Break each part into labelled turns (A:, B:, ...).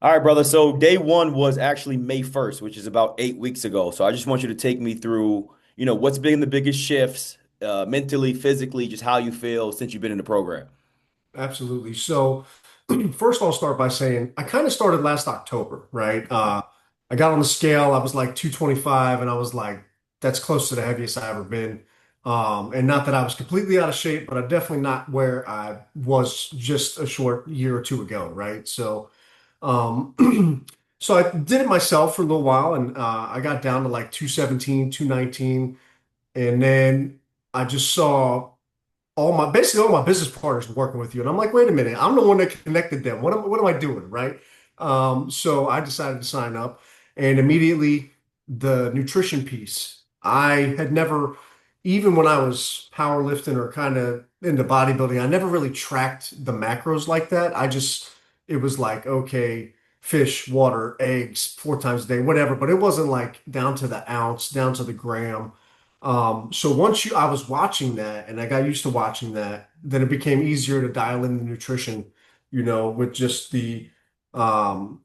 A: All right, brother. So day one was actually May 1st, which is about 8 weeks ago. So I just want you to take me through, what's been the biggest shifts, mentally, physically, just how you feel since you've been in the program.
B: Absolutely. So, first, I'll start by saying I kind of started last October, right? I got on the scale, I was like 225, and I was like, that's close to the heaviest I ever been. And not that I was completely out of shape, but I'm definitely not where I was just a short year or two ago, right? Um, so I did it myself for a little while, and I got down to like 217, 219, and then I just saw basically all my business partners working with you. And I'm like, wait a minute, I'm the one that connected them. What am I doing? Right. So I decided to sign up and immediately the nutrition piece. I had never, even when I was powerlifting or kind of into bodybuilding, I never really tracked the macros like that. It was like, okay, fish, water, eggs, 4 times a day, whatever. But it wasn't like down to the ounce, down to the gram. So I was watching that and I got used to watching that, then it became easier to dial in the nutrition, with just um,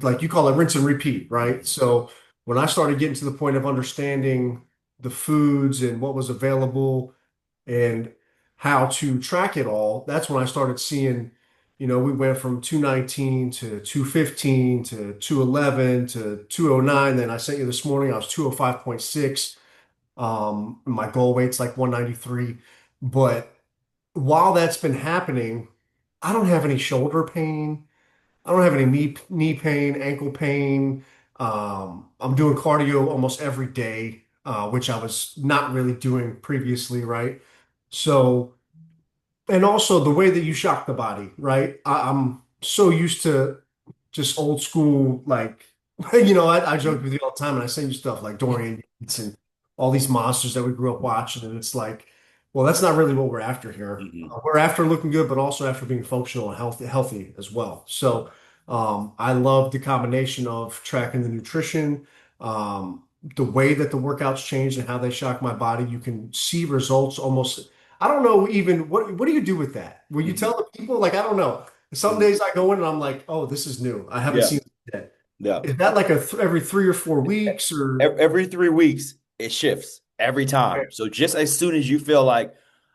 B: like you call it rinse and repeat, right? So when I started getting to the point of understanding the foods and what was available and how to track it all, that's when I started seeing, we went from 219 to 215 to 211 to 209. Then I sent you this morning, I was 205.6. My goal weight's like 193. But while that's been happening, I don't have any shoulder pain. I don't have any knee pain, ankle pain. I'm doing cardio almost every day, which I was not really doing previously, right? So, and also the way that you shock the body, right? I'm so used to just old school, like, I joke with you all the time and I send you stuff like Dorian Yates and all these monsters that we grew up watching. And it's like, well, that's not really what we're after here.
A: Hmm.
B: We're after looking good, but also after being functional and healthy as well. So, I love the combination of tracking the nutrition, the way that the workouts change and how they shock my body. You can see results almost. I don't know even what do you do with that? Will you
A: Hmm.
B: tell the people? Like, I don't know. Some
A: Hmm.
B: days I go in and I'm like, oh, this is new. I haven't
A: Yeah.
B: seen it yet.
A: Yeah.
B: Is that like every 3 or 4 weeks or?
A: Every 3 weeks, it shifts every
B: Okay.
A: time. So just as soon as you feel like,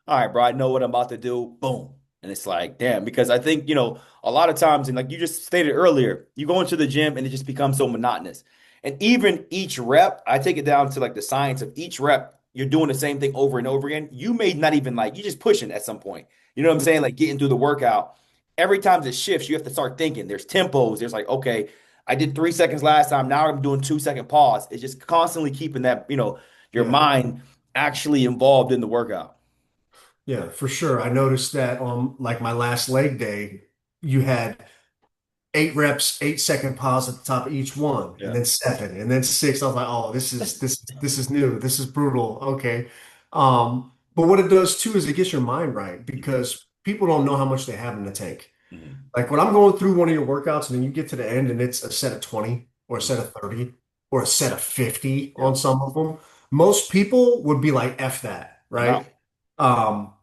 A: all right, bro, I know what I'm about to do, boom. And it's like, damn, because I think, a lot of times, and like you just stated earlier, you go into the gym and it just becomes so monotonous. And even each rep, I take it down to like the science of each rep, you're doing the same thing over and over again. You may not even like, you're just pushing at some point. You know what I'm saying? Like getting through the workout. Every time it shifts, you have to start thinking. There's tempos. There's like, okay, I did 3 seconds last time. Now I'm doing 2 second pause. It's just constantly keeping that, your
B: Yeah.
A: mind actually involved in the workout.
B: Yeah, for sure. I noticed that on like my last leg day, you had 8 reps, 8 second pause at the top of each one, and
A: Yeah.
B: then seven, and then six. I was like, oh, this is new. This is brutal. Okay. But what it does too is it gets your mind right
A: Hmm.
B: because people don't know how much they have in the tank.
A: Hmm.
B: Like when I'm going through one of your workouts and then you get to the end and it's a set of 20 or a set of 30 or a set of 50 on
A: Yep.
B: some of them, most people would be like, F that,
A: I'm
B: right?
A: out.
B: Um,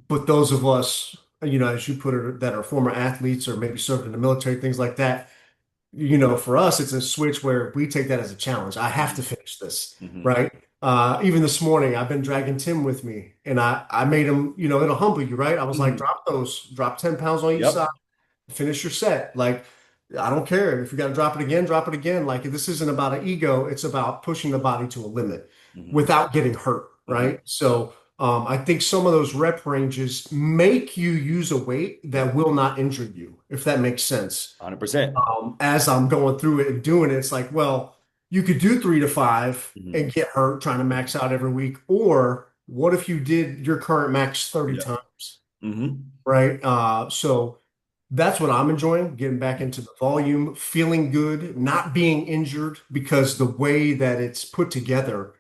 B: but those of us, as you put it, that are former athletes or maybe served in the military, things like that, for us, it's a switch where we take that as a challenge. I have to
A: Hmm.
B: finish this,
A: Hmm.
B: right? Even this morning, I've been dragging Tim with me and I made him, it'll humble you, right? I was like,
A: Hmm.
B: drop 10 pounds on each side,
A: Yep.
B: finish your set. Like, I don't care. If you got to drop it again, drop it again. Like, this isn't about an ego. It's about pushing the body to a limit
A: Hmm.
B: without getting hurt,
A: Hmm.
B: right? So, I think some of those rep ranges make you use a weight
A: Yep.
B: that will not injure you, if that makes sense.
A: 100%.
B: As I'm going through it and doing it, it's like, well, you could do 3 to 5
A: Hmm.
B: and get hurt trying to max out every week. Or what if you did your current max 30
A: Yeah.
B: times,
A: Hmm.
B: right? So that's what I'm enjoying, getting back into the volume, feeling good, not being injured because the way that it's put together,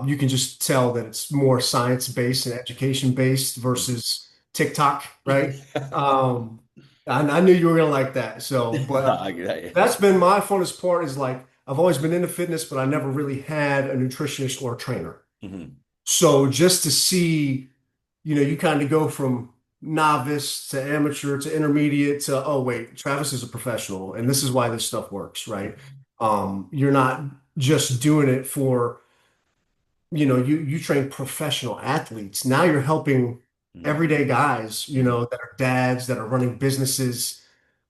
B: you can just tell that it's more science-based and education-based versus TikTok, right? Um, I knew you were gonna like that. So, but
A: I get
B: that's
A: that.
B: been my funnest part is like I've always been into fitness, but I never really had a nutritionist or a trainer.
A: Hmm.
B: So just to see, you kind of go from novice to amateur to intermediate to, oh wait, Travis is a professional and this is why this stuff works, right? You're not just doing it for, you train professional athletes. Now you're helping
A: Mhm.
B: everyday guys,
A: Mhm.
B: that are dads, that are running businesses,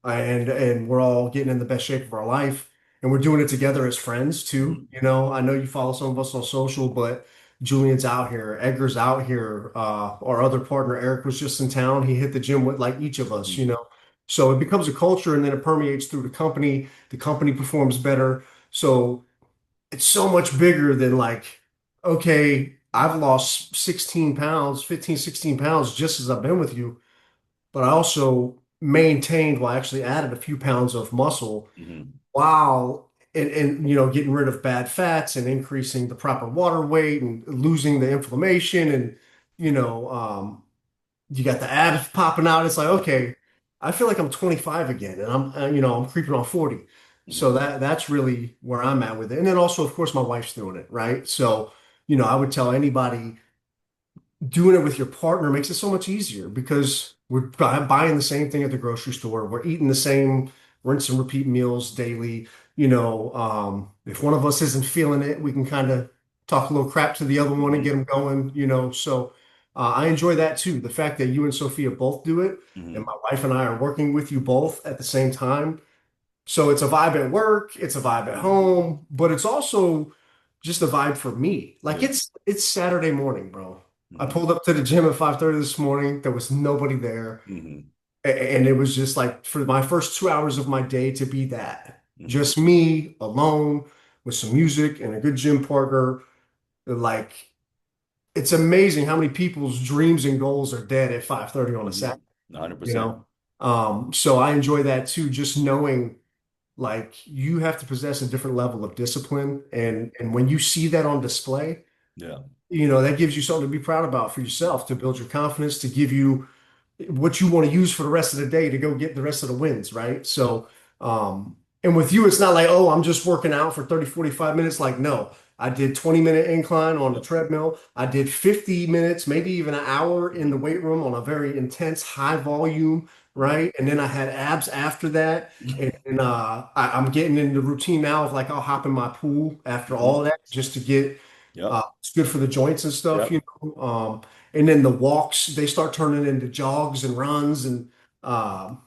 B: and we're all getting in the best shape of our life. And we're doing it together as friends too.
A: Mhm.
B: I know you follow some of us on social, but Julian's out here, Edgar's out here. Our other partner, Eric, was just in town. He hit the gym with like each of us.
A: Mhm.
B: So it becomes a culture and then it permeates through the company. The company performs better. So it's so much bigger than like, okay, I've lost 16 pounds, 15, 16 pounds just as I've been with you, but I also maintained, well, I actually added a few pounds of muscle
A: Mhm.
B: while getting rid of bad fats and increasing the proper water weight and losing the inflammation and you know um you got the abs popping out. It's like, okay, I feel like I'm 25 again and I'm creeping on 40. So
A: Mhm.
B: that's really where I'm at with it. And then also, of course, my wife's doing it, right? So, I would tell anybody doing it with your partner makes it so much easier because we're buying the same thing at the grocery store. We're eating the same rinse and repeat meals daily. If one of us isn't feeling it, we can kind of talk a little crap to the other one and get
A: Mhm.
B: them going. So I enjoy that too. The fact that you and Sophia both do it, and
A: Mhm.
B: my wife and I are working with you both at the same time. So it's a vibe at work, it's a vibe at
A: Mhm.
B: home, but it's also just a vibe for me. Like
A: Yeah.
B: it's Saturday morning, bro. I
A: Mhm.
B: pulled up to the gym at 5:30 this morning. There was nobody there.
A: Mhm.
B: And it was just like for my first 2 hours of my day to be that.
A: Mhm.
B: Just me alone with some music and a good gym partner. Like it's amazing how many people's dreams and goals are dead at 5:30 on a
A: Mhm.
B: Saturday, you
A: 100%.
B: know? So I enjoy that too, just knowing like you have to possess a different level of discipline. And when you see that on display,
A: Yeah.
B: that gives you something to be proud about for yourself, to build your confidence, to give you what you want to use for the rest of the day to go get the rest of the wins, right? So, and with you, it's not like, oh, I'm just working out for 30, 45 minutes. Like, no, I did 20-minute incline on the
A: Yep.
B: treadmill. I did 50 minutes, maybe even an hour in the
A: Mhm.
B: weight room on a very intense, high volume,
A: Mhm.
B: right? And then I had abs after that. I'm getting in the routine now of like, I'll hop in my pool after all of
A: Mhm.
B: that just to get,
A: Yep.
B: it's good for the joints and stuff,
A: Yep.
B: and then the walks, they start turning into jogs and runs and um,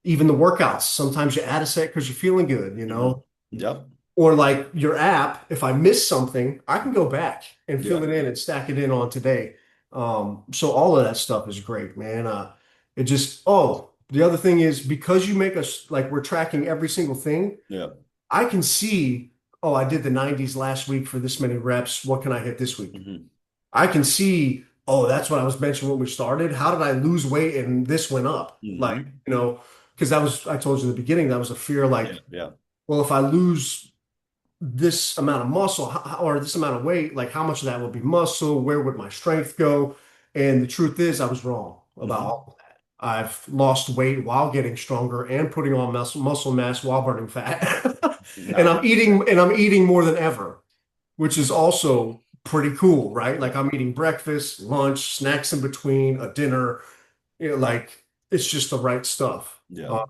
B: even the workouts. Sometimes you add a set because you're feeling good.
A: Mhm. Yep.
B: Or like your app, if I miss something, I can go back and fill
A: Yeah.
B: it in and stack it in on today. So all of that stuff is great, man. The other thing is because you make us like we're tracking every single thing,
A: Yeah.
B: I can see, oh, I did the 90s last week for this many reps. What can I hit this week?
A: Mhm.
B: I can see, oh, that's what I was benching when we started. How did I lose weight and this went up? Like,
A: Mhm.
B: because I told you in the beginning, that was a fear
A: Yeah.
B: like,
A: Yeah.
B: well, if I lose this amount of muscle or this amount of weight, like how much of that would be muscle? Where would my strength go? And the truth is, I was wrong about all
A: Mhm.
B: of that. I've lost weight while getting stronger and putting on muscle mass while burning fat. And I'm
A: 100%.
B: eating and I'm eating more than ever, which is also pretty cool, right?
A: Yeah.
B: Like I'm eating breakfast, lunch, snacks in between, a dinner, like it's just the right stuff.
A: Yeah.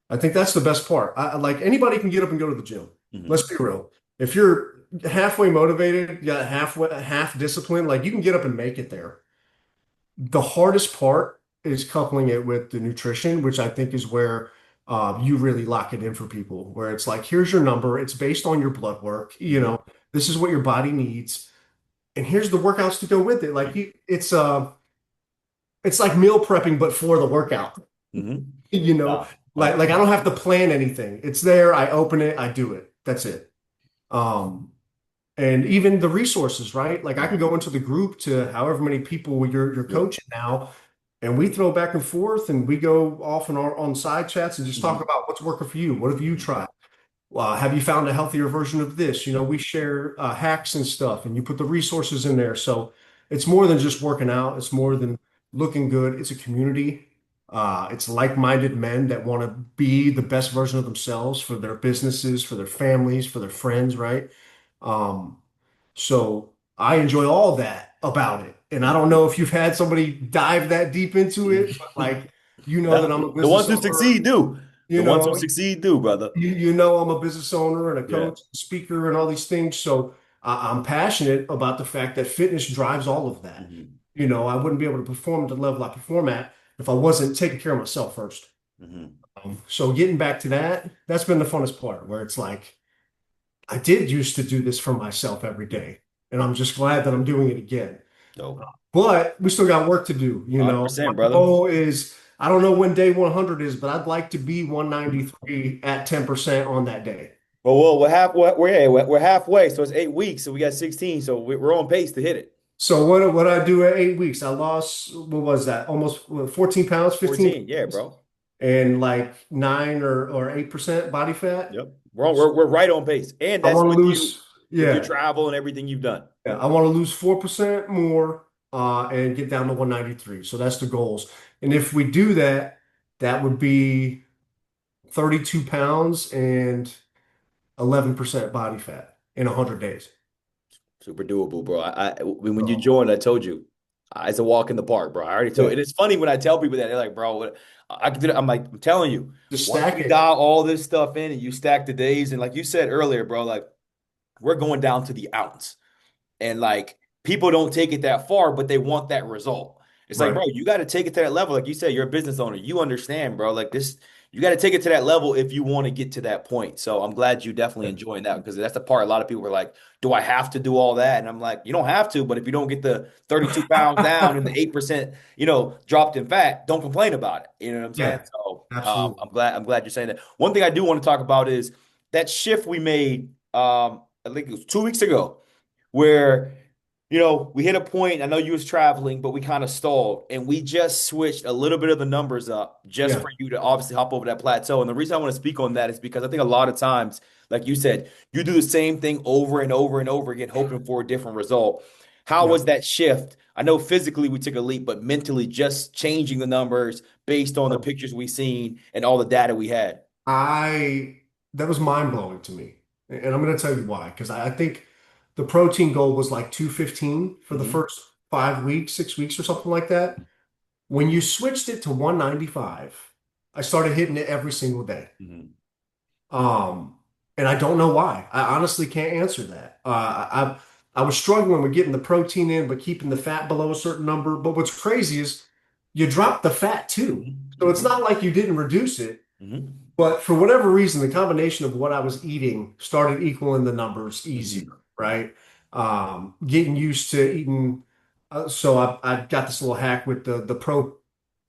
B: I think that's the best part. Like anybody can get up and go to the gym. Let's
A: Mhm.
B: be real. If you're halfway motivated, you got half discipline, like you can get up and make it there. The hardest part is coupling it with the nutrition, which I think is where you really lock it in for people, where it's like, here's your number. It's based on your blood work.
A: Mhm.
B: This is what your body needs. And here's the workouts to go with it. It's like meal prepping, but for the workout.
A: Mhm.
B: You know,
A: Nah,
B: like I
A: 100%.
B: don't have to plan anything. It's there. I open it. I do it. That's it. Um, and even the resources, right? Like I can
A: Mhm.
B: go into the group to however many people you're
A: Yep.
B: coaching now, and we throw back and forth, and we go off on side chats and just talk
A: Mhm.
B: about what's working for you. What have you
A: Mhm.
B: tried? Have you found a healthier version of this? We share hacks and stuff, and you put the resources in there. So it's more than just working out. It's more than looking good. It's a community. It's like-minded men that want to be the best version of themselves for their businesses, for their families, for their friends, right? Um, so I enjoy all that about it. and I don't know if you've had somebody dive that deep into it, but like, you know
A: Yeah,
B: that I'm a
A: the ones
B: business
A: who
B: owner,
A: succeed do.
B: you
A: The ones who
B: know,
A: succeed do, brother.
B: you know I'm a business owner and a
A: Yeah.
B: coach, speaker, and all these things. So I'm passionate about the fact that fitness drives all of that.
A: Hmm.
B: You know, I wouldn't be able to perform at the level I perform at if I wasn't taking care of myself first.
A: Hmm.
B: So getting back to that, that's been the funnest part, where it's like I did used to do this for myself every day, and I'm just glad that I'm doing it again.
A: Dope.
B: But we still got work to do. You know, my
A: 100%, brother.
B: goal is I don't know when day 100 is, but I'd like to be 193 at 10% on that day.
A: Well, we're halfway, so it's 8 weeks, so we got 16, so we're on pace to hit it.
B: So what I do at 8 weeks? I lost, what was that? Almost 14 pounds, 15
A: 14, yeah,
B: pounds,
A: bro.
B: and like 9 or 8% body fat.
A: Yep. We're right on pace. And
B: I
A: that's
B: want to
A: with you
B: lose,
A: with your
B: yeah,
A: travel and everything you've done.
B: yeah, I want to lose 4% more and get down to 193. So that's the goals. And if we do that, that would be 32 pounds and 11% body fat in 100 days.
A: Super doable, bro. When you
B: So,
A: joined, I told you it's a walk in the park, bro. I already told you.
B: yeah,
A: And it's funny when I tell people that they're like, bro, I can do that. I'm like, I'm telling you,
B: just
A: once
B: stack
A: we
B: it.
A: dial all this stuff in and you stack the days, and like you said earlier, bro, like we're going down to the ounce. And like people don't take it that far, but they want that result. It's like, bro,
B: Right.
A: you got to take it to that level. Like you said, you're a business owner. You understand, bro. Like this, you got to take it to that level if you want to get to that point. So I'm glad you definitely enjoying that because that's the part a lot of people are like, do I have to do all that? And I'm like, you don't have to, but if you don't get the 32 pounds down and the 8%, dropped in fat, don't complain about it. You know what I'm saying?
B: Yeah,
A: So
B: absolutely.
A: I'm glad you're saying that. One thing I do want to talk about is that shift we made, I think it was 2 weeks ago where we hit a point. I know you was traveling, but we kind of stalled, and we just switched a little bit of the numbers up just
B: Yeah.
A: for you to obviously hop over that plateau. And the reason I want to speak on that is because I think a lot of times, like you said, you do the same thing over and over and over again, hoping for a different result. How
B: Yeah.
A: was that shift? I know physically we took a leap, but mentally just changing the numbers based on the pictures we seen and all the data we had.
B: I that was mind blowing to me. And I'm going to tell you why. Because I think the protein goal was like 215 for the
A: Hmm.
B: first 5 weeks, 6 weeks, or something like that. When you switched it to 195, I started hitting it every single day.
A: Hmm.
B: Um, and I don't know why. I honestly can't answer that. I was struggling with getting the protein in, but keeping the fat below a certain number. But what's crazy is you drop the fat too.
A: Hmm.
B: So it's
A: Hmm.
B: not like you didn't reduce it.
A: Hmm.
B: But for whatever reason, the combination of what I was eating started equaling the numbers easier,
A: Hmm.
B: right? Getting used to eating. So I got this little hack with the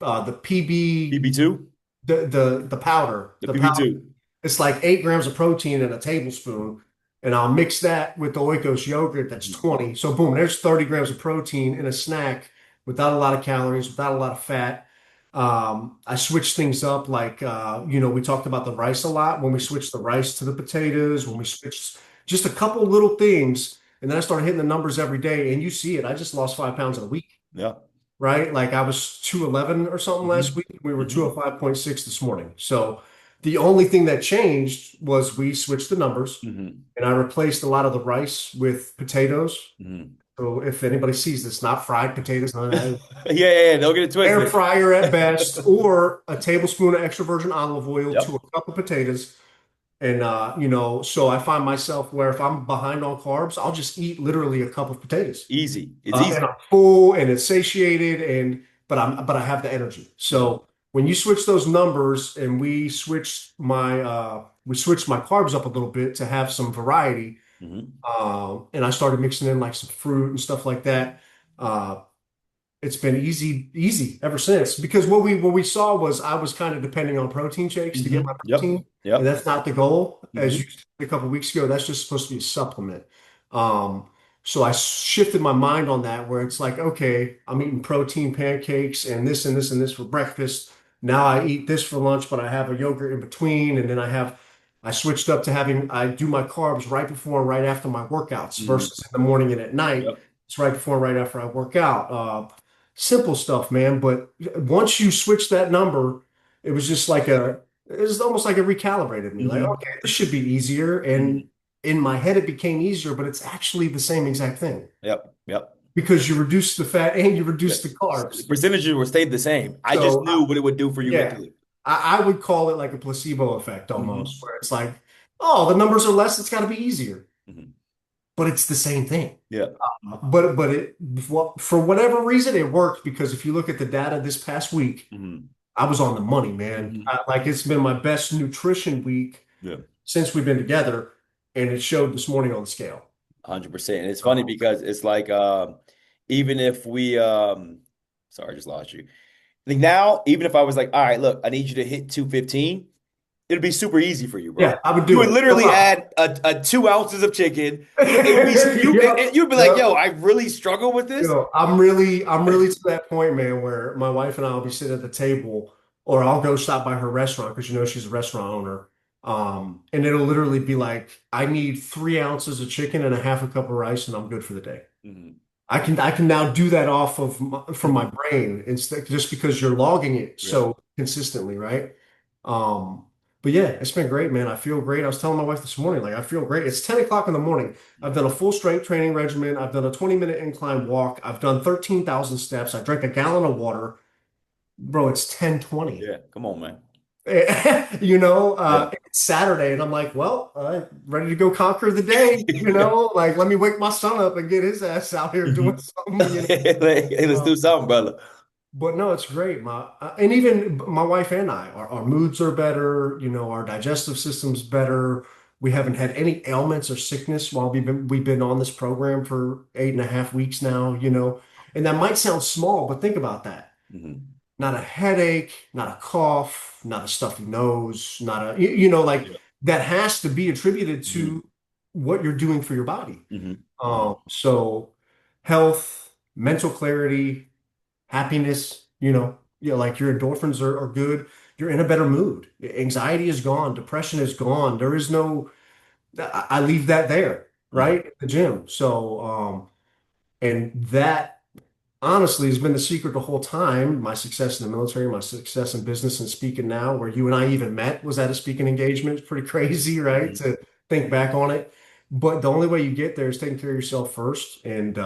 B: PB,
A: PB2,
B: the powder,
A: the
B: the powder.
A: PB2.
B: It's like 8 grams of protein in a tablespoon. And I'll mix that with the Oikos yogurt that's
A: Hmm.
B: 20. So boom, there's 30 grams of protein in a snack without a lot of calories, without a lot of fat. I switched things up like we talked about the rice a lot when we switched the rice to the potatoes, when we switched just a couple little things, and then I started hitting the numbers every day. And you see it. I just lost 5 pounds in a week,
A: Yeah.
B: right? Like I was 211 or something last
A: Hmm.
B: week. We were
A: Hmm.
B: 205.6 this morning. So the only thing that changed was we switched the numbers
A: Hmm.
B: and I replaced a lot of the rice with potatoes.
A: Hmm.
B: So if anybody sees this, not fried potatoes, none of that.
A: Yeah, yeah, yeah. Don't get it
B: Air
A: twisted.
B: fryer at best, or a tablespoon of extra virgin olive oil to
A: Yep.
B: a cup of potatoes. And so I find myself where if I'm behind on carbs, I'll just eat literally a cup of potatoes.
A: Easy. It's easy.
B: And I'm full and it's satiated and but I have the energy.
A: Hmm.
B: So when you switch those numbers and we switched my carbs up a little bit to have some variety,
A: Hmm.
B: and I started mixing in like some fruit and stuff like that. Uh, it's been easy ever since because what we saw was I was kind of depending on protein shakes to get
A: Hmm.
B: my
A: Yep.
B: protein, and
A: Yep.
B: that's not the goal. As you
A: Hmm.
B: said a couple of weeks ago, that's just supposed to be a supplement. Um, so I shifted my mind on that where it's like, okay, I'm eating protein pancakes and this and this and this for breakfast. Now I eat this for lunch, but I have a yogurt in between, and then I switched up to I do my carbs right before and right after my workouts
A: Hmm.
B: versus in the morning and at night.
A: Yep.
B: It's right before and right after I work out. Simple stuff, man. But once you switch that number, it was just like it was almost like it recalibrated me. Like,
A: Hmm.
B: okay, this should be easier. And
A: Hmm.
B: in my head, it became easier, but it's actually the same exact thing.
A: Yep. Yep.
B: because you reduce the fat and you
A: Yeah.
B: reduce the
A: The
B: carbs.
A: percentages were stayed the same. I just
B: So,
A: knew what it would do for you
B: yeah,
A: mentally.
B: I would call it like a placebo effect almost,
A: Hmm.
B: where it's like, oh, the numbers are less, it's got to be easier,
A: Hmm.
B: but it's the same thing.
A: Yeah.
B: But it for whatever reason it worked because if you look at the data this past week,
A: Hmm.
B: I was on the money, man.
A: Hmm.
B: Like it's been my best nutrition week
A: Yeah.
B: since we've been together, and it showed this morning on the scale.
A: 100%. And it's funny
B: So,
A: because it's like even if we sorry, I just lost you. Like now, even if I was like, all right, look, I need you to hit 215, it'd be super easy for you,
B: yeah,
A: bro.
B: I would
A: You
B: do
A: would
B: it. No
A: literally
B: problem.
A: add a 2 ounces of chicken. It would be
B: Yep,
A: you'd be like, yo,
B: yep.
A: I really struggle with this.
B: I'm really to that point, man, where my wife and I will be sitting at the table, or I'll go stop by her restaurant because she's a restaurant owner. And it'll literally be like, I need 3 ounces of chicken and a half a cup of rice, and I'm good for the day.
A: Hmm.
B: I can now do that off of from my brain instead just because you're logging it
A: Yeah.
B: so consistently, right? Um, but yeah, it's been great, man. I feel great. I was telling my wife this morning, like I feel great. It's 10 o'clock in the morning. I've done a full strength training regimen. I've done a 20-minute incline walk. I've done 13,000 steps. I drank a gallon of water. Bro, it's 10:20.
A: Yeah. Come on, man. Yeah.
B: It's Saturday, and I'm like, well, ready to go conquer the day. Like let me wake my son up and get his ass out here doing
A: Hmm.
B: something.
A: Hey, let's
B: Uh,
A: do something, brother.
B: but no, it's great. And even my wife and I, our moods are better. Our digestive system's better. We haven't had any ailments or sickness while we've been on this program for 8.5 weeks now. And that might sound small, but think about that.
A: Hmm.
B: Not a headache, not a cough, not a stuffy nose, not a like
A: Yeah.
B: that has to be attributed
A: Hmm.
B: to what you're doing for your body.
A: Hmm. Hmm.
B: So health, mental clarity, happiness, like your endorphins are good. You're in a better mood. Anxiety is gone. Depression is gone. There is no, I leave that there,
A: Hmm.
B: right? At the gym. So, and that honestly has been the secret the whole time. My success in the military, my success in business and speaking now, where you and I even met was at a speaking engagement. It's pretty crazy, right?
A: Hmm.
B: To think back on it. But the only way you get there is taking care of yourself first. And,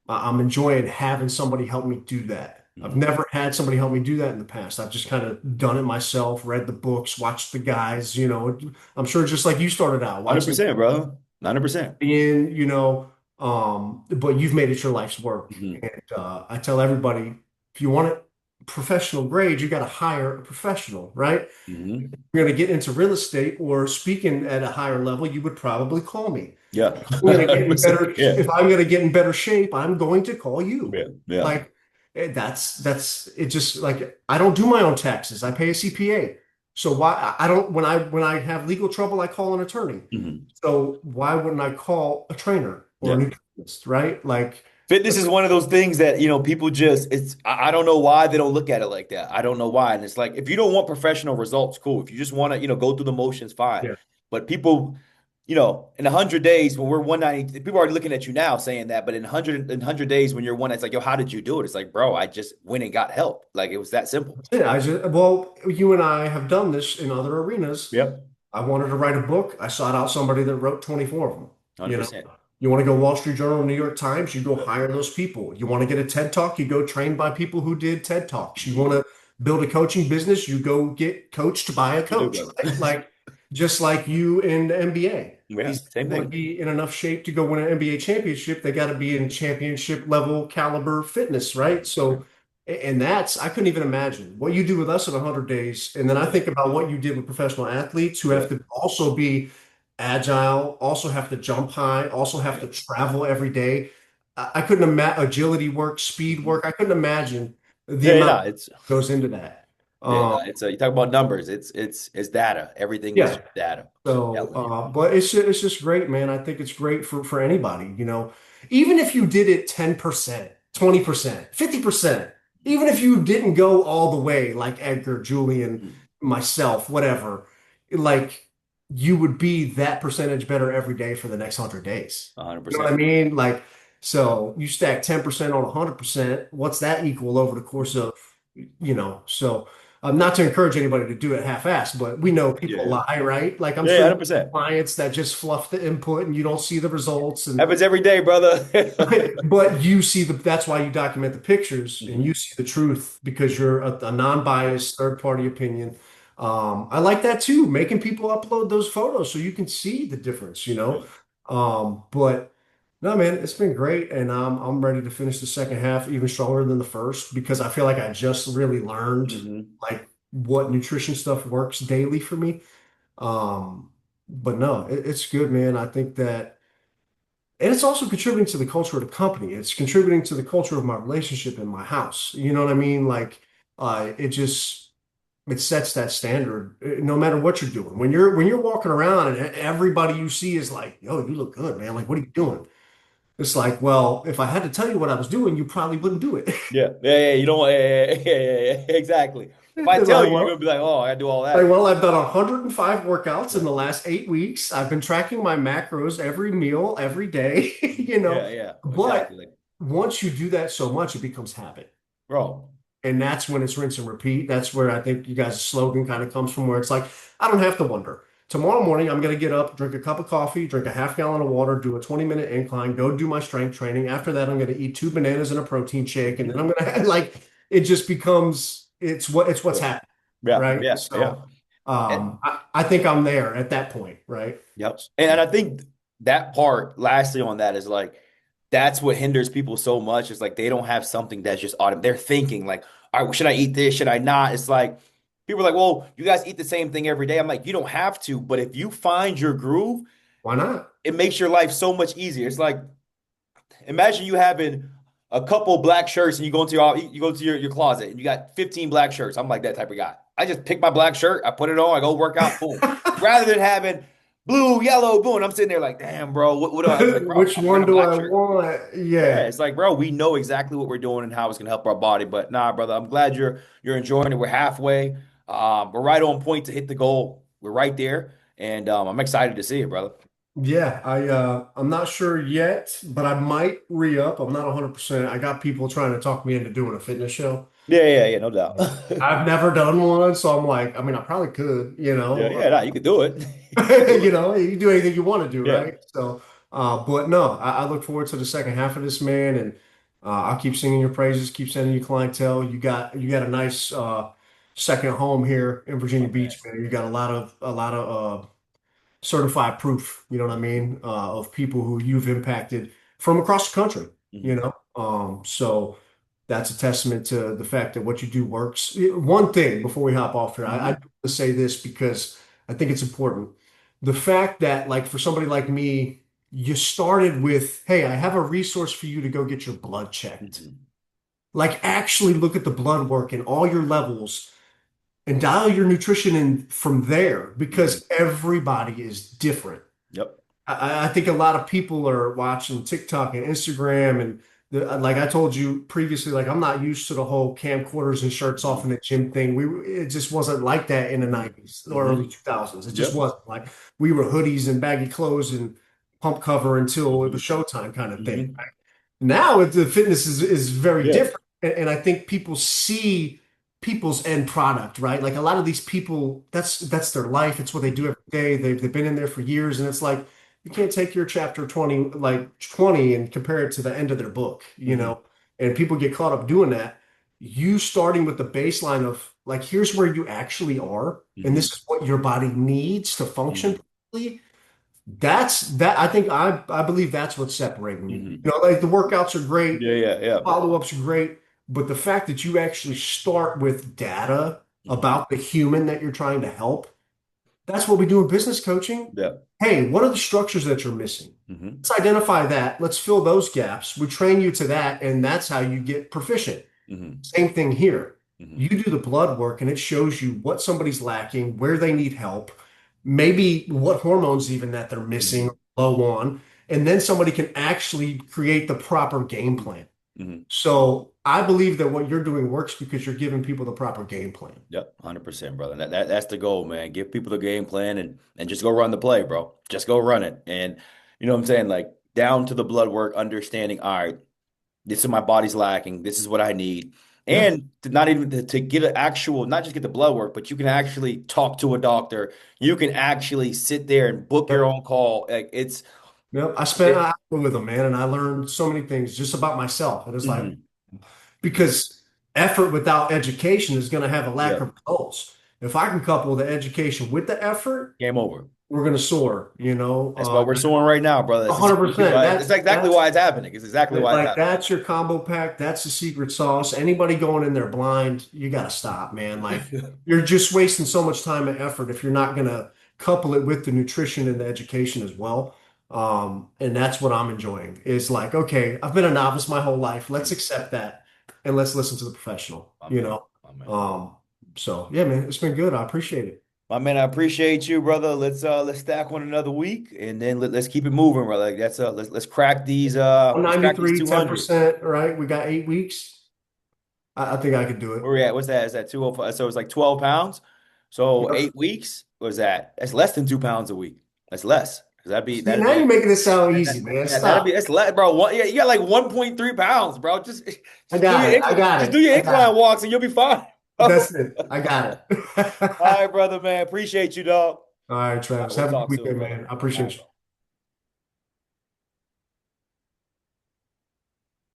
B: I'm enjoying having somebody help me do that. I've
A: Hmm.
B: never had somebody help me do that in the past. I've just kind of done it myself, read the books, watched the guys, I'm sure just like you started out watching
A: 100%, brother. 100%.
B: in, but you've made it your life's work.
A: Hmm.
B: And I tell everybody, if you want it professional grade, you got to hire a professional, right?
A: Hmm.
B: You're going to get into real estate or speaking at a higher level, you would probably call me.
A: Yeah.
B: I'm going to get in
A: 100%.
B: better,
A: Yeah.
B: if I'm going to get in better shape, I'm going to call you.
A: Yeah. Yeah.
B: Like that's it. Just like I don't do my own taxes. I pay a CPA. So why I don't when I have legal trouble, I call an attorney.
A: Hmm.
B: So why wouldn't I call a trainer or a
A: Yeah.
B: nutritionist, right? Like
A: Fitness is one of those things that, people just, I don't know why they don't look at it like that. I don't know why. And it's like, if you don't want professional results, cool. If you just want to, go through the motions, fine.
B: yeah,
A: But people, in 100 days, when we're 190, people are already looking at you now saying that. But in 100 days, when you're one, it's like, yo, how did you do it? It's like, bro, I just went and got help. Like, it was that simple.
B: yeah. Well, you and I have done this in other arenas.
A: Yep.
B: I wanted to write a book. I sought out somebody that wrote 24 of them. You know,
A: 100%.
B: you want to go Wall Street Journal, New York Times, you go hire those people. You want to get a TED Talk, you go train by people who did TED Talks. You
A: Hmm.
B: want to build a coaching business, you go get coached by a
A: You do,
B: coach,
A: brother.
B: right? Like just like you in the NBA.
A: Yeah,
B: These
A: same
B: people want to
A: thing.
B: be in enough shape to go win an NBA championship. They got to be in championship level caliber fitness, right? So and that's, I couldn't even imagine what you do with us in 100 days. And then I
A: Yeah.
B: think about what you did with professional athletes who
A: Yeah.
B: have to also be agile, also have to jump high, also have
A: Yeah.
B: to travel every day. I couldn't imagine agility work, speed
A: Mhm.
B: work. I couldn't imagine the
A: Yeah,
B: amount
A: no,
B: that goes into that.
A: yeah, no,
B: Um,
A: you talk about numbers. It's data. Everything is
B: yeah.
A: just data.
B: So,
A: Telling you.
B: but it's just great, man. I think it's great for anybody, even if you did it 10%, 20%, 50%, even if you didn't go all the way like Edgar, Julian,
A: Mhm.
B: myself, whatever, like you would be that percentage better every day for the next 100 days. You know what
A: 100%.
B: I mean? Like, so you stack 10% on 100%, what's that equal over the course of, so. Not to encourage anybody to do it half-assed, but we know
A: Yeah,
B: people
A: yeah.
B: lie, right? Like I'm
A: Yeah,
B: sure you have
A: 100%.
B: clients that just fluff the input and you don't see the results, and
A: Happens every day, brother.
B: but you see that's why you document the pictures and you
A: Hmm.
B: see the truth because you're a non-biased third-party opinion. I like that too, making people upload those photos so you can see the difference, you know.
A: Yeah.
B: But no, man, it's been great, and I'm ready to finish the second half even stronger than the first because I feel like I just really learned
A: Hmm.
B: like what nutrition stuff works daily for me. But no, it's good, man. I think that. And it's also contributing to the culture of the company. It's contributing to the culture of my relationship in my house. You know what I mean? Like, it sets that standard no matter what you're doing. When you're walking around and everybody you see is like, "Yo, you look good, man. Like, what are you doing?" It's like, well, if I had to tell you what I was doing, you probably wouldn't do it.
A: Yeah, yeah, yeah. You don't want, yeah, yeah, yeah, yeah, yeah, exactly. If I
B: It's
A: tell
B: like,
A: you, you're gonna
B: well,
A: be like, oh, I gotta do all
B: like,
A: that.
B: well, I've done 105 workouts in
A: Yeah,
B: the last 8 weeks. I've been tracking my macros every meal, every day,
A: yeah, yeah, exactly.
B: But
A: Like,
B: once you do that so much, it becomes habit.
A: bro.
B: And that's when it's rinse and repeat. That's where I think you guys' slogan kind of comes from, where it's like, I don't have to wonder. Tomorrow morning, I'm going to get up, drink a cup of coffee, drink a half gallon of water, do a 20-minute incline, go do my strength training. After that, I'm going to eat two bananas and a protein shake. And then I'm
A: Hmm.
B: going to like, it just becomes, it's what's
A: Yeah,
B: happening.
A: yeah,
B: Right.
A: yeah, yeah.
B: So,
A: And,
B: I think I'm there at that point. Right.
A: yep. And I think that part, lastly on that, is like that's what hinders people so much. Is like they don't have something that's just automatic. They're thinking like, all right, well, should I eat this? Should I not? It's like people are like, well, you guys eat the same thing every day. I'm like, you don't have to, but if you find your groove,
B: Why not?
A: it makes your life so much easier. It's like imagine you having a couple black shirts and you go to your closet and you got 15 black shirts. I'm like that type of guy. I just pick my black shirt, I put it on, I go work out, boom. Rather than having blue, yellow, boom. I'm sitting there like, damn, bro, what do I? It's like, bro,
B: Which
A: I'm wearing
B: one
A: a
B: do
A: black
B: I
A: shirt.
B: want?
A: Yeah,
B: Yeah.
A: it's like, bro, we know exactly what we're doing and how it's gonna help our body. But nah, brother, I'm glad you're enjoying it. We're halfway. We're right on point to hit the goal. We're right there, and I'm excited to see it, brother.
B: Yeah, I'm not sure yet, but I might re-up. I'm not 100%. I got people trying to talk me into doing a fitness show.
A: Yeah, yeah, yeah, no doubt.
B: I've never done one, so I'm like, I mean, I probably could,
A: Yeah, yeah, nah, you can do it. You can do it.
B: you can do anything you want to do,
A: Yeah.
B: right? So, but no, I look forward to the second half of this, man, and I'll keep singing your praises, keep sending you clientele. You got a nice second home here in Virginia
A: Oh man.
B: Beach, man. You got a lot of certified proof, you know what I mean, of people who you've impacted from across the country, you
A: Hmm.
B: know. So that's a testament to the fact that what you do works. One thing before we hop off here, I do
A: Hmm.
B: want to say this because I think it's important. The fact that, like, for somebody like me, you started with, hey, I have a resource for you to go get your blood checked.
A: Hmm.
B: Like, actually look at the blood work and all your levels and dial your nutrition in from there
A: Hmm.
B: because everybody is different.
A: Yep.
B: I think a lot of people are watching TikTok and Instagram and like I told you previously, like I'm not used to the whole camcorders and shirts off in
A: Hmm.
B: the gym thing. It just wasn't like that in the
A: Hmm.
B: 90s or early
A: Hmm.
B: 2000s. It just
A: Yep.
B: wasn't like we were hoodies and baggy clothes and pump cover until it
A: Hmm.
B: was showtime kind of thing.
A: Hmm.
B: Now the fitness is very
A: Yeah.
B: different, and I think people see people's end product, right? Like a lot of these people, that's their life. It's what they do
A: Hmm.
B: every day. They've been in there for years, and it's like you can't take your chapter 20, like 20, and compare it to the end of their book, you
A: Hmm.
B: know? And people get caught up doing that. You starting with the baseline of like, here's where you actually are, and this
A: Hmm.
B: is what your body needs to function
A: Hmm.
B: properly. That's that. I believe that's what's separating you.
A: Hmm.
B: You know, like the workouts are great,
A: Yeah, yeah, yeah.
B: follow-ups are great, but the fact that you actually start with data
A: Hmm.
B: about the human that you're trying to help, that's what we do in business coaching.
A: Yeah.
B: Hey, what are the structures that you're missing?
A: Hmm.
B: Let's identify that. Let's fill those gaps. We train you to that, and that's how you get proficient.
A: Hmm.
B: Same thing here.
A: Hmm.
B: You do the blood work and it shows you what somebody's lacking, where they need help, maybe what hormones even that they're missing
A: Hmm.
B: or low on, and then somebody can actually create the proper game plan.
A: Hmm.
B: So I believe that what you're doing works because you're giving people the proper game plan.
A: Yep, 100%, brother. That's the goal, man. Give people the game plan and just go run the play, bro. Just go run it. And you know what I'm saying? Like down to the blood work, understanding, all right, this is my body's lacking. This is what I need.
B: Yeah.
A: And to not even to get an actual, not just get the blood work, but you can actually talk to a doctor. You can actually sit there and book your
B: Yep.
A: own call. Like it's
B: Yep. I spent an
A: it,
B: hour with them, man, and I learned so many things just about myself. It was like,
A: mhm.
B: because effort without education is going to have a lack
A: Yeah,
B: of results. If I can couple the education with the effort,
A: game over.
B: we're going to soar,
A: That's what we're doing right now, brother. That's exactly
B: 100%.
A: why. It's exactly why it's happening. It's exactly why it's
B: Like
A: happening.
B: that's your combo pack. That's the secret sauce. Anybody going in there blind, you got to stop, man. Like you're just wasting so much time and effort if you're not going to couple it with the nutrition and the education as well. And that's what I'm enjoying is like, okay, I've been a novice my whole life. Let's accept that and let's listen to the professional,
A: My
B: you
A: man,
B: know?
A: my man.
B: Um, so yeah, man, it's been good. I appreciate it.
A: My man, I appreciate you, brother. Let's stack one another week and then let's keep it moving, brother. Like that's let's crack these
B: 193,
A: 200.
B: 10%, right? We got 8 weeks. I think I could do it.
A: Where we at? What's that? Is that 205? So it's like 12 pounds. So
B: Yep.
A: 8 weeks. What is that? That's less than 2 pounds a week. That's less. Cause that'd be
B: See,
A: that'd
B: now you're
A: be
B: making this sound
A: that,
B: easy, man.
A: yeah, that'd be
B: Stop.
A: that's less, bro. One, yeah, you got like 1.3 pounds, bro. Just
B: I
A: just do
B: got
A: your
B: it. I got
A: just do
B: it.
A: your
B: I got
A: incline
B: it.
A: walks and you'll be fine. Bro.
B: That's it. I got it.
A: All right, brother, man. Appreciate you, dog.
B: All right,
A: All right,
B: Travis.
A: we'll
B: Have a good
A: talk soon,
B: weekend,
A: brother.
B: man. I
A: All
B: appreciate
A: right,
B: you.
A: bro.